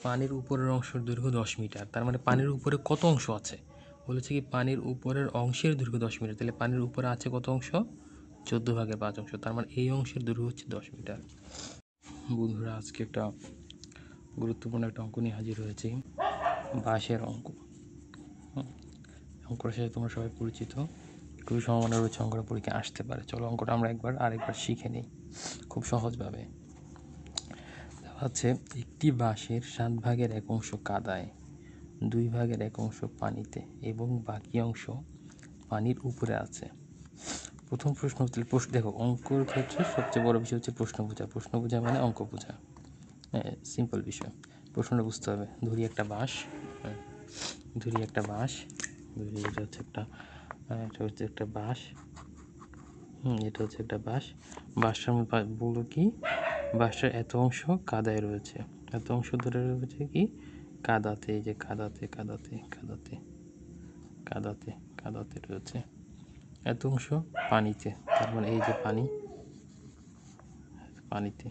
পানির উপরের অংশের দৈর্ঘ্য 10 মিটার। তার মানে পানির উপরে কত অংশ আছে? বলেছে কি পানির উপরের অংশের দৈর্ঘ্য 10 মিটার। তাহলে পানির উপরে আছে কত অংশ? 14/5 অংশ। তার মানে এই অংশের দৈর্ঘ্য হচ্ছে 10 মিটার। বন্ধুরা, আজকে একটা গুরুত্বপূর্ণ একটা অঙ্ক নিয়ে হাজির হয়েছি, বাঁশের অঙ্ক। অঙ্কটার সাথে তোমরা সবাই পরিচিত, খুবই সম্ভাবনা রয়েছে অঙ্কটা পরীক্ষায় আসতে পারে। চলো অঙ্কটা আমরা আরেকবার শিখে নিই খুব সহজভাবে। হচ্ছে একটি বাঁশের 7/1 অংশ কাদায়, 2/1 অংশ পানিতে এবং বাকি অংশ পানির উপরে আছে। প্রথম প্রশ্ন হচ্ছে দেখো, অঙ্কর ক্ষেত্রে সবচেয়ে বড় বিষয় হচ্ছে প্রশ্ন বোঝা। প্রশ্ন বোঝা মানে অঙ্ক বোঝা। হ্যাঁ, সিম্পল বিষয়। প্রশ্নটা বুঝতে হবে। ধরি একটা বাঁশ, এটা হচ্ছে একটা বাঁশ। এটা হচ্ছে একটা বাঁশ। বাঁশটার বললো কি, বাঁশটার এত অংশ কাদায় রয়েছে, এত অংশ ধরে রয়েছে কি কাদাতে। এই যে কাদাতে রয়েছে। এত অংশ পানিতে, তার মানে এই যে পানিতে,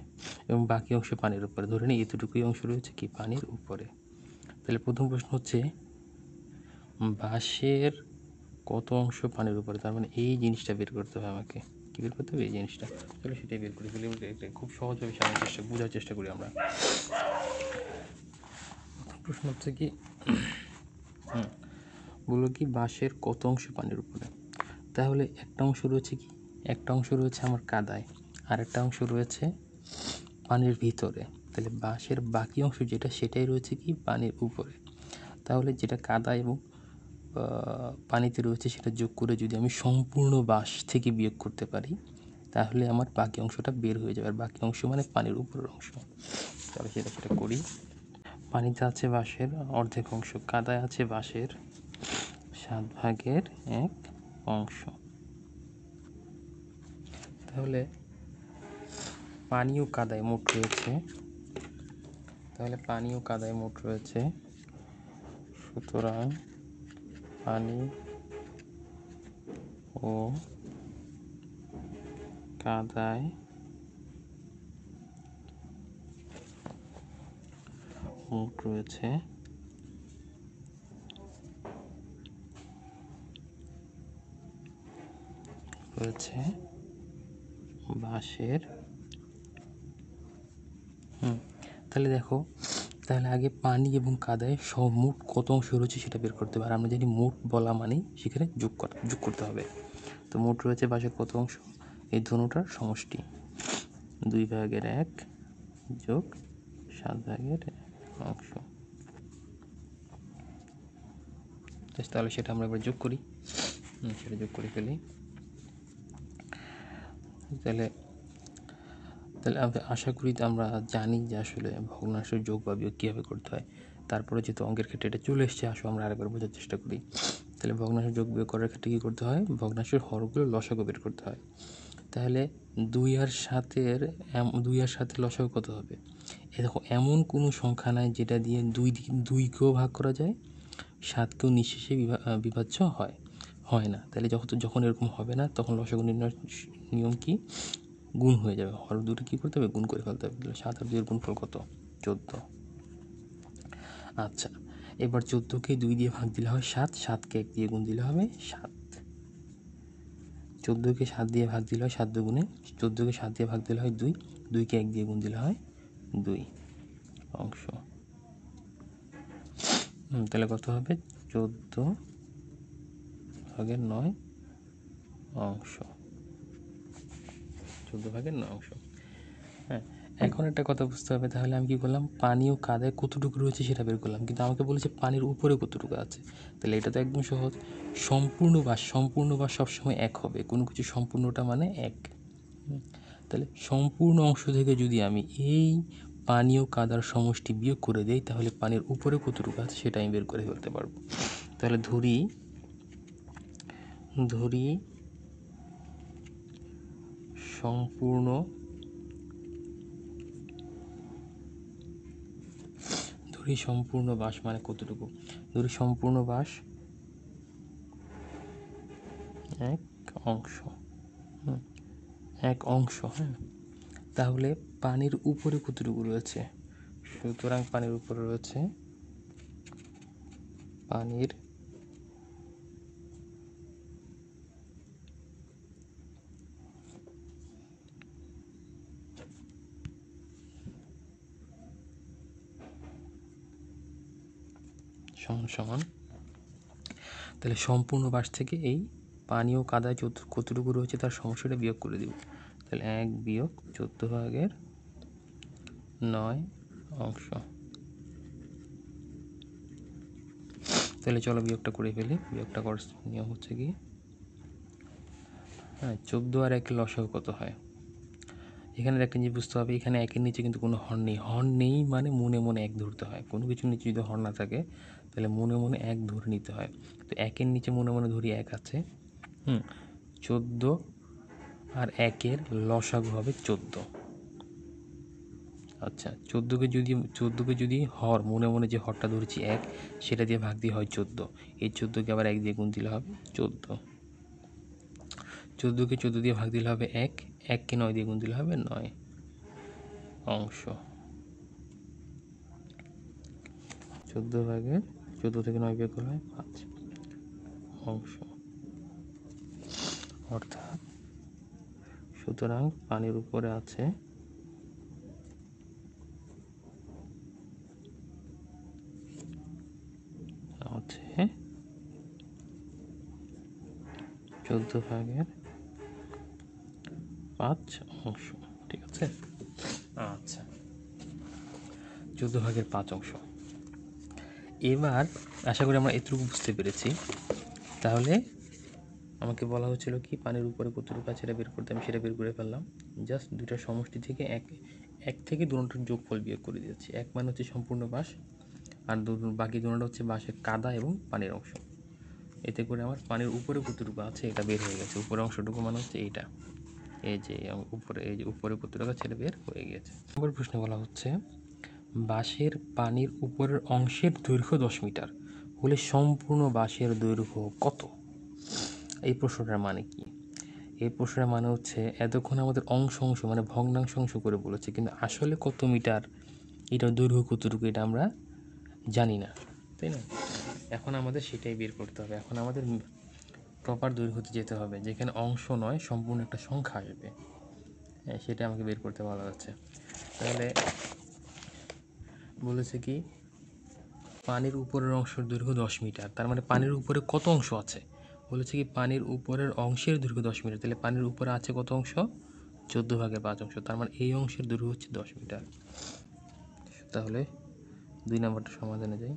এবং বাকি অংশ পানির উপরে। ধরে নিই এতটুকুই অংশ রয়েছে কি পানির উপরে। তাহলে প্রথম প্রশ্ন হচ্ছে বাঁশের কত অংশ পানির উপরে, তার মানে এই জিনিসটা বের করতে হবে আমাকে। কি বের করতে হবে? এই জিনিসটা। চলো সেটাই বের করি। খুব সহজভাবে বোঝার চেষ্টা করি আমরা। প্রশ্ন হচ্ছে কি, বললো কি বাঁশের কত অংশ পানির উপরে। তাহলে একটা অংশ রয়েছে আমার কাদায়, আর একটা অংশ রয়েছে পানির ভিতরে। তাহলে বাঁশের বাকি অংশ যেটা, সেটাই রয়েছে কি পানির উপরে। তাহলে যেটা কাদা এবং পানিতে রয়েছে সেটা যোগ করে যদি আমি সম্পূর্ণ বাঁশ থেকে বিয়োগ করতে পারি, তাহলে আমার বাকি অংশটা বের হয়ে যাবে। আর বাকি অংশ মানে পানির উপরের অংশ। তাহলে সেটা করি। পানিতে আছে বাঁশের অর্ধেক অংশ, কাদায় আছে বাঁশের 7/1 অংশ। তাহলে পানি ও কাদায় মোট রয়েছে, সুতরাং পানি ও কাদায় মোট রয়েছে বাঁশের। তাহলে দেখো, তাহলে আগে পানি এবং কাদায় সব মোট কত অংশ রয়েছে সেটা বের করতে হবে। আর আমরা জানি মোট বলা মানেই সেখানে যোগ করতে হবে। তো মোট রয়েছে বাঁশের কত অংশ, এই ধনুটার সমষ্টি 2/1 যোগ 7/1 অংশ। তাহলে সেটা আমরা এবার যোগ করি। সেটা যোগ করে ফেলি। তাহলে আমরা আশা করি আমরা জানি যে আসলে ভগ্নাংশের যোগ বা বিয়োগ কীভাবে করতে হয়। তারপরে যেহেতু অঙ্কের ক্ষেত্রে এটা চলে এসছে, আসো আমরা আরেকবার বোঝার চেষ্টা করি। তাহলে ভগ্নাংশের যোগ বিয়োগ করার ক্ষেত্রে কী করতে হয়? ভগ্নাংশের হরগুলো লসাগু বের করতে হয়। তাহলে 2 আর 7 লসাগু কত হবে? এ দেখো, এমন কোনো সংখ্যা নাই যেটা দিয়ে 2কেও ভাগ করা যায়, 7কেও নিঃশেষে বিভাজ্য হয় না। তাহলে যখন এরকম হবে না, তখন লসাগু নির্ণয়ের নিয়ম কি? গুণ হয়ে যাবে। হর দুটো কী করতে হবে? গুণ করে ফেলতে হবে। 7 আর 2-এর গুণফল কত? 14। আচ্ছা, এবার 14কে 2 দিয়ে ভাগ দিলে হয় 7, 7কে 1 দিয়ে গুণ দিলে হবে 7। 14কে 7 দিয়ে ভাগ দিলে হয় 7 দুগুণে, 14কে 7 দিয়ে ভাগ দিলে হয় 2, 2কে 1 দিয়ে গুণ দিলে হয় 2 অংশ। তাহলে কত হবে? 14/9 অংশ। 14/9 অংশ। হ্যাঁ, এখন একটা কথা বুঝতে হবে। তাহলে আমি কী করলাম? পানি ও কাদায় কতটুকু রয়েছে সেটা বের করলাম, কিন্তু আমাকে বলেছে পানির উপরে কতটুকু আছে। তাহলে এটা তো একদম সহজ। সম্পূর্ণ বাঁশ সবসময় 1 হবে। কোনো কিছু সম্পূর্ণটা মানে 1। তাহলে সম্পূর্ণ অংশ থেকে যদি আমি এই পানি ও কাদার সমষ্টি বিয়োগ করে দেই, তাহলে পানির উপরে কতটুকু আছে সেটা আমি বের করে ফেলতে পারবো। তাহলে ধরি সম্পূর্ণ বাঁশ মানে কতটুকু? ধরি সম্পূর্ণ বাঁশ 1 অংশ। 1 অংশ। হ্যাঁ, তাহলে পানির উপরে কতটুকু রয়েছে? সুতরাং পানির উপরে রয়েছে পানির সমান সমান, তাহলে সম্পূর্ণ বাস থেকে এই পানি ও কাদায় কতটুকু রয়েছে তার সমস্যাটা বিয়োগ করে দিব। তাহলে 1 বিয়োগ 14/9 অংশ। তাহলে চলো বিয়োগটা করে ফেলি। বিয়োগটা করার নিয়ম হচ্ছে কি, হ্যাঁ 14 আর 1 লসাগু কত হয়। এখানে একটা জিনিস বুঝতে হবে, এখানে 1-এর নিচে কিন্তু কোনো হর নেই। হর নেই মানে মনে মনে 1 ধরতে হয়। কোনো কিছুর নিচে যদি হর না থাকে তাহলে মনে মনে 1 ধরে নিতে হয়। তো 1-এর নিচে মনে মনে ধরি 1 আছে। 14 আর 1-এর লসাগু হবে 14। আচ্ছা 14কে যদি হর মনে মনে যে হরটা ধরেছি 1 সেটা দিয়ে ভাগ দিয়ে হয় 14। এই 14কে আবার 1 দিয়ে গুণ দিলে হবে 14। 14কে 14 দিয়ে ভাগ দিলে হবে 1, 1কে 9 দিয়ে গুণ দিলে হবে 9 অংশ। 14 থেকে 9 বিয়োগ করলে হয় 5 অংশ। অর্থাৎ সুতরাং পানির উপরে আছে হচ্ছে 14/5 অংশ। ঠিক আছে। আচ্ছা 14/5 অংশ। এবার আশা করি আমরা এতটুকু বুঝতে পেরেছি। তাহলে আমাকে বলা হচ্ছিল কি পানির উপরে কতটুকু আছে সেটা বের করতে, আমি সেটা বের করে ফেললাম। জাস্ট দুইটার সমষ্টি থেকে এক থেকে দুটোর যোগফল বিয়োগ করে দিয়েছি। 1 মানে হচ্ছে সম্পূর্ণ বাস, আর বাকি দুটো হচ্ছে বাসের কাদা এবং পানির অংশ। এতে করে আমার পানির উপরে কতটুকু আছে এটা বের হয়ে গেছে। উপরের অংশটুকু মানে হচ্ছে এইটা, এই যে উপরে কতটুকু আছে এটা বের হয়ে গেছে। নম্বর প্রশ্নে বলা হচ্ছে বাঁশের পানির উপরের অংশের দৈর্ঘ্য 10 মিটার হলে সম্পূর্ণ বাঁশের দৈর্ঘ্য কত। এই প্রশ্নটার মানে কি? এই প্রশ্নটার মানে হচ্ছে এতক্ষণ আমাদের অংশ মানে ভগ্নাংশ করে বলেছে, কিন্তু আসলে কত মিটার, এটার দৈর্ঘ্য কতটুকু এটা আমরা জানি না, তাই না? এখন আমাদের সেটাই বের করতে হবে। এখন আমাদের প্রপার দৈর্ঘ্যতে যেতে হবে, যেখানে অংশ নয় সম্পূর্ণ একটা সংখ্যা আসবে। হ্যাঁ সেটা আমাকে বের করতে বলা হচ্ছে। তাহলে বলেছে কি পানির উপরের অংশের দৈর্ঘ্য 10 মিটার, তার মানে পানির উপরে কত অংশ আছে। বলেছে কি পানির উপরের অংশের দৈর্ঘ্য 10 মিটার, তাহলে পানির উপরে আছে কত অংশ, 14/5 অংশ। তার মানে এই অংশের দৈর্ঘ্য হচ্ছে 10 মিটার। তাহলে 2 নম্বরটা সমাধানে যাই।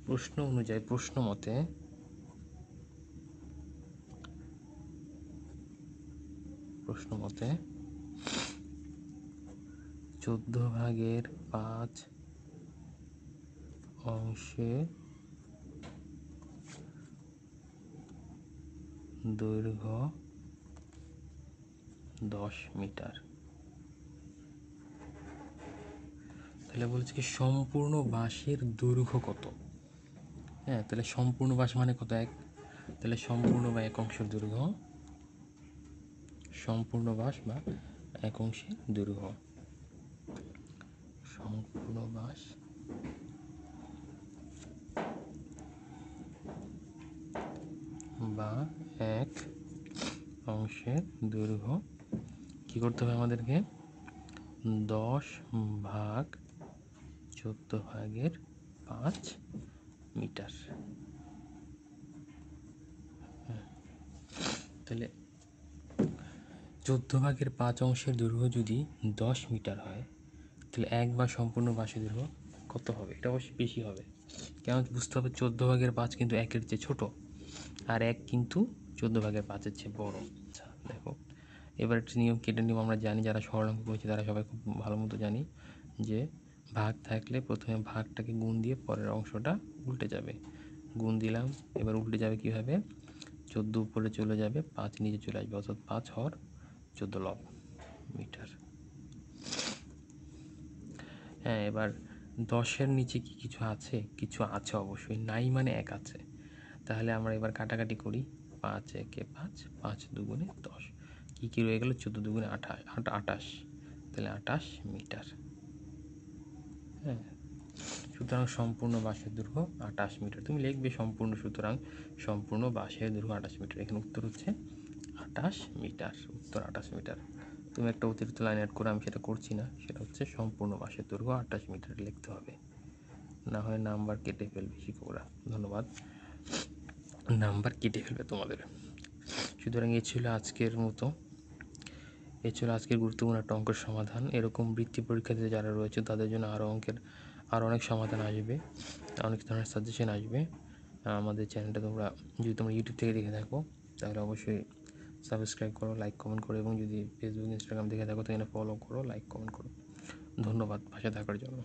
প্রশ্ন অনুযায়ী প্রশ্ন মতে 14/5 অংশে দৈর্ঘ্য 10 মিটার। তাহলে বলছে কি সম্পূর্ণ বাঁশের দৈর্ঘ্য কত। হ্যাঁ তাহলে সম্পূর্ণ বাঁশ মানে কত, 1। তাহলে সম্পূর্ণ বা 1 অংশের দৈর্ঘ্য, সম্পূর্ণ বাঁশ বা 1 অংশের দৈর্ঘ্য, সম্পূর্ণ বাঁশ বা 1 অংশের দৈর্ঘ্য কি করতে হবে আমাদেরকে, 10/14/5 মিটার। তাহলে 14/5 অংশের দৈর্ঘ্য যদি 10 মিটার হয় তাহলে 1 বা সম্পূর্ণ বাঁশের দৈর্ঘ্য কত হবে। এটা অবশ্যই বেশি হবে, কেন বুঝতে হবে 14/5 কিন্তু 1-এর চেয়ে ছোট, আর 1 কিন্তু 14/5-এর চেয়ে বড়। আচ্ছা দেখো এবার একটা নিয়ম কেটে নিয়ম আমরা জানি, যারা সরল অঙ্ক করেছি তারা সবাই খুব ভালো মতো জানি যে ভাগ থাকলে প্রথমে ভাগটাকে গুণ দিয়ে পরের অংশটা উল্টে যাবে। গুণ দিলাম, এবার উল্টে যাবে কীভাবে, 14 উপরে চলে যাবে, 5 নিচে চলে আসবে, অর্থাৎ 5 হর 14 লব মিটার। হ্যাঁ এবার 10-এর নিচে কি কিছু আছে, কিছু আছে অবশ্যই, নাই মানে 1 আছে। তাহলে আমরা এবার কাটাকাটি করি, 5 একে 5, 5 দুগুণে 10, কী কী রয়ে গেল, 14 দুগুণে 28, তাহলে 28 মিটার। হ্যাঁ, সুতরাং সম্পূর্ণ বাঁশের দৈর্ঘ্য 28 মিটার। তুমি লিখবে সম্পূর্ণ, সুতরাং সম্পূর্ণ বাঁশের দৈর্ঘ্য 28 মিটার। এখানে উত্তর হচ্ছে 28 মিটার, উত্তর 28 মিটার। তুমি একটা অতিরিক্ত লাইন অ্যাড করে, আমি সেটা করছি না, সেটা হচ্ছে সম্পূর্ণ বাঁশের দৈর্ঘ্য 28 মিটার লিখতে হবে, না হয় নাম্বার কেটে ফেলবে শিক্ষকরা। ধন্যবাদ, নাম্বার কেটে ফেলবে তোমাদের। সুতরাং এ ছিল আজকের গুরুত্বপূর্ণ একটা অঙ্কের সমাধান। এরকম বৃত্তি পরীক্ষাতে যারা রয়েছে তাদের জন্য আরও অনেক সমাধান আসবে, অনেক ধরনের সাজেশন আসবে। আমাদের চ্যানেলটা যদি তোমরা ইউটিউব থেকে দেখে থাকো তাহলে অবশ্যই সাবস্ক্রাইব করো, লাইক কমেন্ট করো, এবং যদি ফেসবুক ইনস্টাগ্রাম দেখে থাকো তাহলে ফলো করো, লাইক কমেন্ট করো। ধন্যবাদ পাশে থাকার জন্য।